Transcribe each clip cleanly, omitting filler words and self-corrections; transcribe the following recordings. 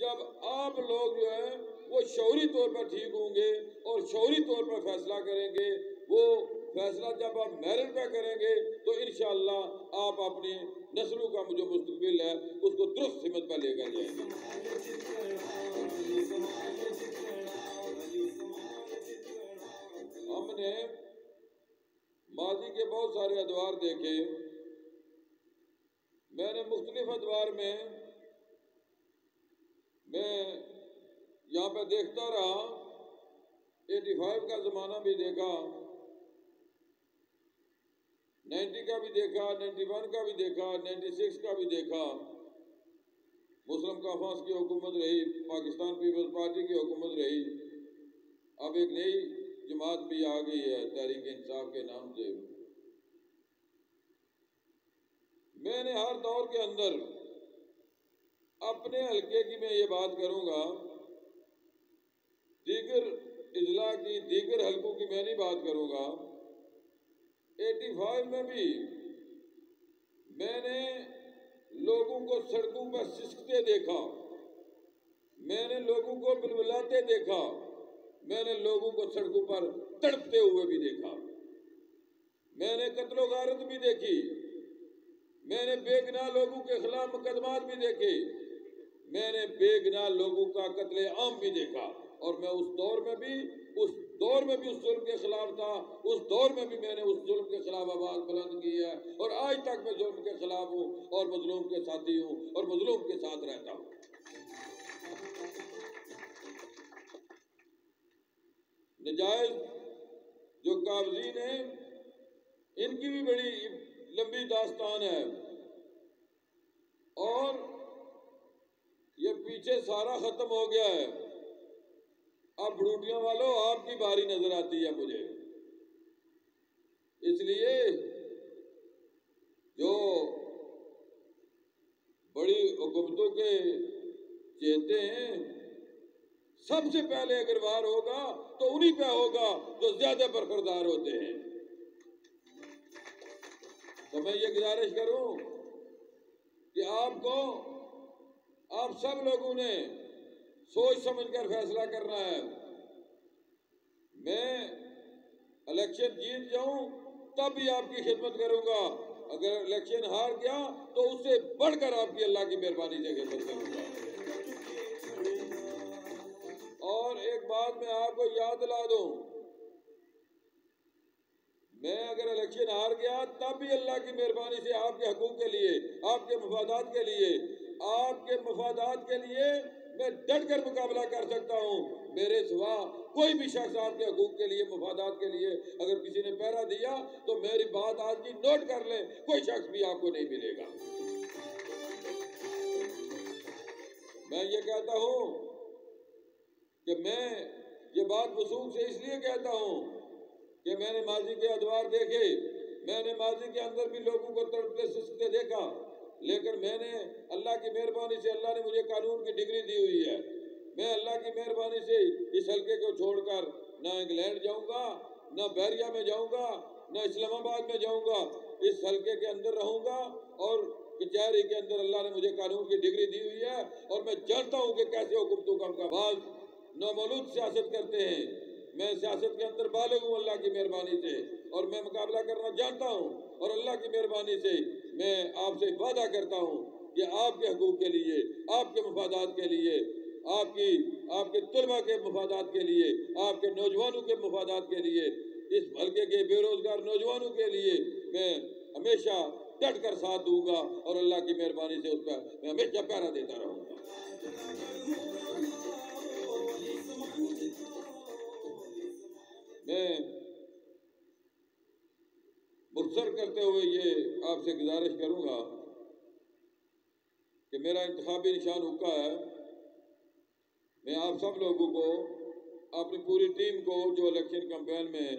جب آپ لوگ جو ہیں وہ شعوری طور پر ٹھیک ہوں گے اور شعوری طور پر فیصلہ کریں گے، وہ فیصلہ جب آپ میرٹ پہ کریں گے تو انشاءاللہ آپ اپنی نسلوں کا جو مستقبل ہے اس کو درست سمت پر لے کر جائیں گے۔ ہم نے ماضی کے بہت سارے ادوار دیکھے، میں نے مختلف ادوار میں یہاں پہ دیکھتا رہا، 85 کا زمانہ بھی دیکھا، 90 کا بھی دیکھا، 91 کا بھی دیکھا، 96 کا بھی دیکھا۔ مسلم کانفرنس کی حکومت رہی، پاکستان پیپلز پارٹی کی حکومت رہی، اب ایک نئی جماعت بھی آ گئی ہے تحریک انصاف کے نام سے۔ میں نے ہر دور کے اندر اپنے حلقے کی میں یہ بات کروں گا، دیگر اضلاع کی، دیگر حلقوں کی میں نہیں بات کروں گا۔ 85 میں بھی میں نے لوگوں کو سڑکوں پر سسکتے دیکھا، میں نے لوگوں کو بلبلاتے دیکھا، میں نے لوگوں کو سڑکوں پر تڑپتے ہوئے بھی دیکھا، میں نے قتل و غارت بھی دیکھی، میں نے بے گناہ لوگوں کے خلاف مقدمات بھی دیکھے، میں نے بے گناہ لوگوں کا قتل عام بھی دیکھا، اور میں اس دور میں بھی اس ظلم کے خلاف تھا، اس دور میں بھی میں نے اس ظلم کے خلاف آواز بلند کی ہے، اور آج تک میں ظلم کے خلاف ہوں اور مظلوم کے ساتھی ہوں اور مظلوم کے ساتھ رہتا ہوں۔ نجائز جو قابضین ہیں ان کی بھی بڑی لمبی داستان ہے، اور یہ پیچھے سارا ختم ہو گیا ہے، اب بڑوٹیاں والوں آپ کی باری نظر آتی ہے مجھے۔ اس لیے جو بڑی حکومتوں کے چہتے ہیں، سب سے پہلے اگر وار ہوگا تو انہی پہ ہوگا جو زیادہ برخوردار ہوتے ہیں۔ تو میں یہ گزارش کروں کہ آپ سب لوگوں نے سوچ سمجھ کر فیصلہ کرنا ہے۔ میں الیکشن جیت جاؤں تب بھی آپ کی خدمت کروں گا، اگر الیکشن ہار گیا تو اس سے بڑھ کر آپ کی اللہ کی مہربانی سے خدمت کروں گا۔ اور ایک بات میں آپ کو یاد دلا دوں، میں اگر الیکشن ہار گیا تب بھی اللہ کی مہربانی سے آپ کے حقوق کے لیے، آپ کے مفادات کے لیے میں ڈٹ کر مقابلہ کر سکتا ہوں۔ میرے سوا کوئی بھی شخص آپ کے حقوق کے لیے، مفادات کے لیے اگر کسی نے پہرا دیا تو میری بات آج کی نوٹ کر لیں، کوئی شخص بھی آپ کو نہیں ملے گا۔ میں یہ کہتا ہوں کہ میں یہ بات وثوق سے اس لیے کہتا ہوں کہ میں نے ماضی کے ادوار دیکھے، میں نے ماضی کے اندر بھی لوگوں کو تڑپتے سسکتے دیکھا، لیکن میں نے اللہ کی مہربانی سے، اللہ نے مجھے قانون کی ڈگری دی ہوئی ہے، میں اللہ کی مہربانی سے اس حلقے کو چھوڑ کر نہ انگلینڈ جاؤں گا، نہ بحریہ میں جاؤں گا، نہ اسلام آباد میں جاؤں گا، اس حلقے کے اندر رہوں گا، اور کچہری کے اندر اللہ نے مجھے قانون کی ڈگری دی ہوئی ہے، اور میں جانتا ہوں کہ کیسے حکومتوں کا بعض نامولود سیاست کرتے ہیں۔ میں سیاست کے اندر بالغ ہوں اللہ کی مہربانی سے، اور میں مقابلہ کرنا جانتا ہوں، اور اللہ کی مہربانی سے میں آپ سے وعدہ کرتا ہوں کہ آپ کے حقوق کے لیے، آپ کے مفادات کے لیے، آپ کے طلباء کے مفادات کے لیے، آپ کے نوجوانوں کے مفادات کے لیے، اس حلقے کے بے روزگار نوجوانوں کے لیے میں ہمیشہ ڈٹ کر ساتھ دوں گا، اور اللہ کی مہربانی سے اس کا میں ہمیشہ پہرا دیتا رہوں گا۔ میں مختصر کرتے ہوئے یہ آپ سے گزارش کروں گا کہ میرا انتخابی نشان حقہ ہے۔ میں آپ سب لوگوں کو، اپنی پوری ٹیم کو جو الیکشن کمپین میں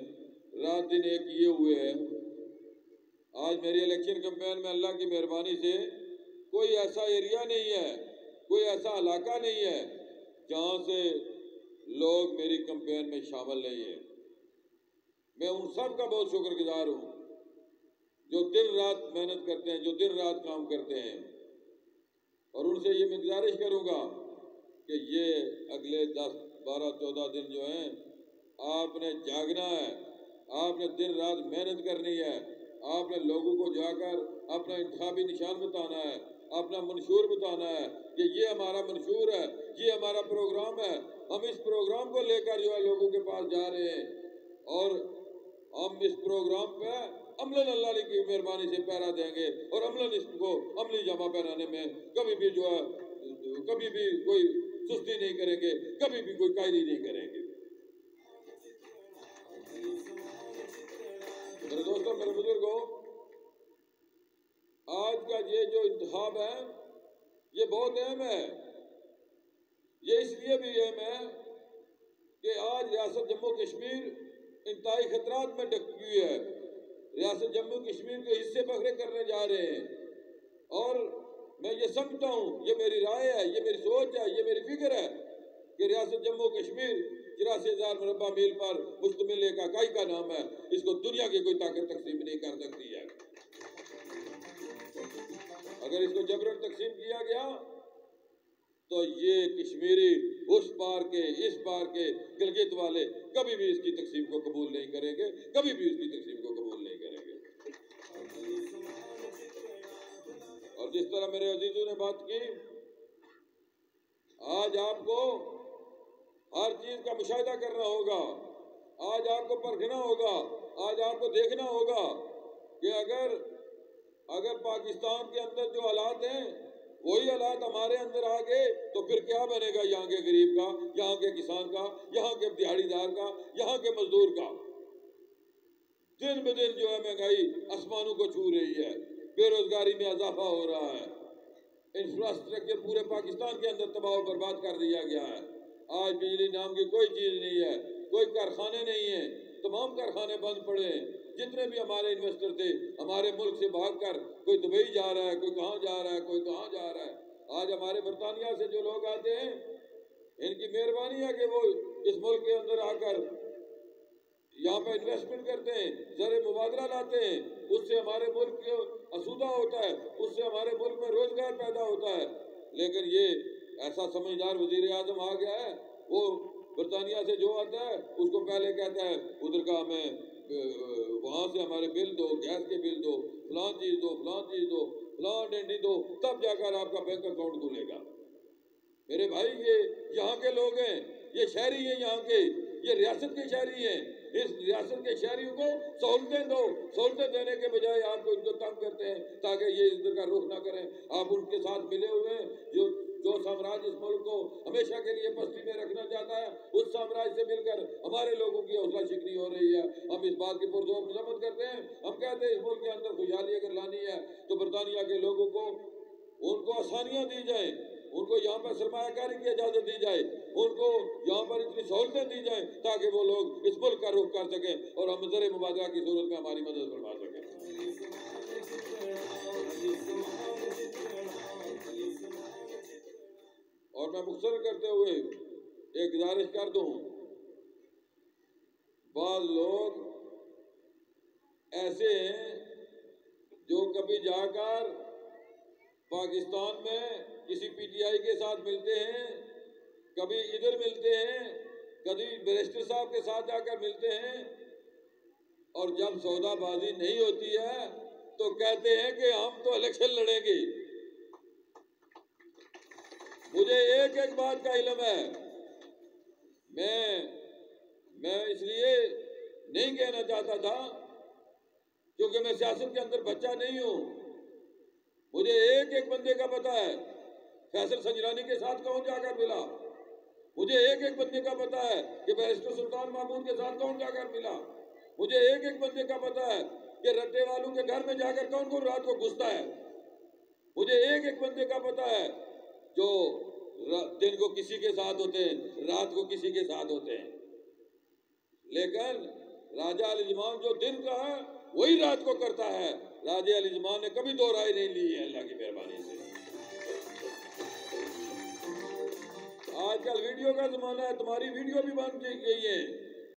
رات دن ایک کیے ہوئے ہیں، آج میری الیکشن کمپین میں اللہ کی مہربانی سے کوئی ایسا ایریا نہیں ہے، کوئی ایسا علاقہ نہیں ہے جہاں سے لوگ میری کمپین میں شامل نہیں ہیں۔ میں ان سب کا بہت شکر گزار ہوں جو دن رات محنت کرتے ہیں، جو دن رات کام کرتے ہیں، اور ان سے یہ میں گزارش کروں گا کہ یہ اگلے 10 12 14 دن جو ہیں آپ نے جاگنا ہے، آپ نے دن رات محنت کرنی ہے، آپ نے لوگوں کو جا کر اپنا انتخابی نشان بتانا ہے، اپنا منشور بتانا ہے کہ یہ ہمارا منشور ہے، یہ ہمارا پروگرام ہے، ہم اس پروگرام کو لے کر جو ہے لوگوں کے پاس جا رہے ہیں، اور ہم اس پروگرام پہ عملاً اللہ کی مہربانی سے پیرا دیں گے، اور عملاً اس کو عملی جمع پہنانے میں کبھی بھی جو ہے کبھی بھی کوئی سستی نہیں کریں گے، کبھی بھی کوئی کائری نہیں کریں گے۔ میرے دوستوں، میرے بزرگوں، آج کا یہ جو انتخاب ہے یہ بہت اہم ہے۔ یہ اس لیے بھی اہم ہے کہ آج ریاست جموں کشمیر انتہائی خطرات میں ڈکی ہوئی ہے۔ ریاست جموں کشمیر کے حصے بکھرے کرنے جا رہے ہیں، اور میں یہ سمجھتا ہوں، یہ میری رائے ہے، یہ میری سوچ ہے، یہ میری فکر ہے کہ ریاست جموں کشمیر 84,000 مربع میل پر مشتمل ایک اکائی کا نام ہے، اس کو دنیا کی کوئی طاقت تقسیم نہیں کر سکتی ہے۔ اگر اس کو جبرن تقسیم کیا گیا تو یہ کشمیری اس پار کے اس پار کے گلگت والے کبھی بھی اس کی تقسیم کو قبول نہیں کریں گے، کبھی بھی اس کی تقسیم کو قبول نہیں کریں گے۔ اور جس طرح میرے عزیزوں نے بات کی، آج آپ کو ہر چیز کا مشاہدہ کرنا ہوگا، آج آپ کو پرکھنا ہوگا، آج آپ کو دیکھنا ہوگا کہ اگر پاکستان کے اندر جو حالات ہیں وہی حالات ہمارے اندر آ گئے تو پھر کیا بنے گا یہاں کے غریب کا، یہاں کے کسان کا، یہاں کے دیہڑی دار کا، یہاں کے مزدور کا۔ دن بدن جو ہے مہنگائی آسمانوں کو چھو رہی ہے، بے روزگاری میں اضافہ ہو رہا ہے، انفراسٹرکچر پورے پاکستان کے اندر تباہ و برباد کر دیا گیا ہے۔ آج بجلی نام کی کوئی چیز نہیں ہے، کوئی کارخانے نہیں ہیں، تمام کارخانے بند پڑے ہیں۔ جتنے بھی ہمارے انویسٹر تھے ہمارے ملک سے بھاگ کر کوئی دبئی جا رہا ہے، کوئی کہاں جا رہا ہے، کوئی کہاں جا رہا ہے۔ آج ہمارے برطانیہ سے جو لوگ آتے ہیں ان کی مہربانی ہے کہ وہ اس ملک کے اندر آ کر یہاں پہ انویسٹمنٹ کرتے ہیں، زر مبادلہ لاتے ہیں، اس سے ہمارے ملک کو اسودہ ہوتا ہے، اس سے ہمارے ملک میں روزگار پیدا ہوتا ہے۔ لیکن یہ ایسا سمجھدار وزیر اعظم آ گیا ہے، وہ برطانیہ سے جو آتا ہے اس کو پہلے کہتا ہے ادھر کا ہمیں وہاں سے ہمارے بل دو، گیس کے بل دو، فلاں چیز دو، فلاں چیز دو، فلاں ڈنڈی دو، تب جا کر آپ کا بینک اکاؤنٹ کھلے گا۔ میرے بھائی، یہ یہاں کے لوگ ہیں، یہ شہری ہیں یہاں کے، یہ ریاست کے شہری ہیں۔ اس ریاست کے شہریوں کو سہولتیں دو، سہولتیں دینے کے بجائے آپ کو ان کو تنگ کرتے ہیں تاکہ یہ ادھر کا رخ نہ کریں۔ آپ ان کے ساتھ ملے ہوئے ہیں جو سامراج اس ملک کو ہمیشہ کے لیے پستی میں رکھنا چاہتا ہے، اس سامراج سے مل کر ہمارے لوگوں کی حوصلہ شکنی ہو رہی ہے۔ ہم اس بات کی پرزور مذمت کرتے ہیں، ہم کہتے ہیں اس ملک کے اندر خوشحالی اگر لانی ہے تو برطانیہ کے لوگوں کو ان کو آسانیاں دی جائیں، ان کو یہاں پر سرمایہ کاری کی اجازت دی جائے، ان کو یہاں پر اتنی سہولتیں دی جائیں تاکہ وہ لوگ اس ملک کا رخ کر سکیں اور ہم زر مبادلہ کی صورت میں ہماری مدد فرما سکیں۔ اور میں مختصر کرتے ہوئے ایک گزارش کر دوں، بعض لوگ ایسے ہیں جو کبھی جا کر پاکستان میں کسی پی ٹی آئی کے ساتھ ملتے ہیں، کبھی ادھر ملتے ہیں، کبھی بیرسٹر صاحب کے ساتھ جا کر ملتے ہیں، اور جب سودا بازی نہیں ہوتی ہے تو کہتے ہیں کہ ہم تو الیکشن لڑیں گے۔ مجھے ایک ایک بات کا علم ہے، میں اس لیے نہیں کہنا چاہتا تھا کیونکہ میں سیاست کے اندر بچہ نہیں ہوں۔ مجھے ایک ایک بندے کا پتہ ہے، فیصل سنجرانی کے ساتھ کون جا کر ملا، مجھے ایک ایک بندے کا پتہ ہے کہ بیرسٹر سلطان محمود کے ساتھ کون جا کر ملا، مجھے ایک ایک بندے کا پتہ ہے کہ رٹے والوں کے گھر میں جا کر کون کون رات کو گھستا ہے، مجھے ایک ایک بندے کا پتہ ہے جو دن کو کسی کے ساتھ ہوتے ہیں، رات کو کسی کے ساتھ ہوتے ہیں۔ لیکن راجہ علی زمان جو دن کا ہے وہی رات کو کرتا ہے۔ راجہ علی زمان نے کبھی دو رائے نہیں لی ہے اللہ کی مہربانی سے۔ آج کل ویڈیو کا زمانہ ہے، تمہاری ویڈیو بھی بند کی گئی ہے،